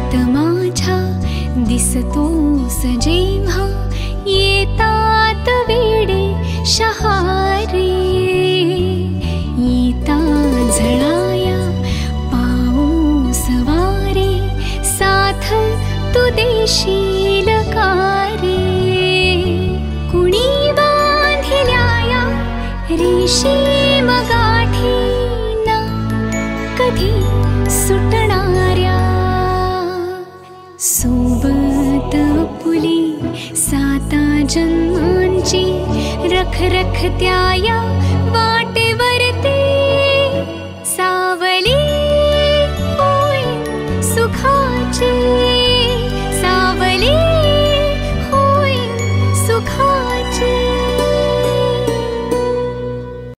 सोबत माझ्या दिसतोस जेव्हा येतात वेडे शहारे येता झळाया पाऊस वारे साथ तू देशील का रे कुणी बांधिल्या रेशीम गाठीना कधी सुटणाऱ्या सोबत पुली साता जन्मांची रख रख त्या या वाटे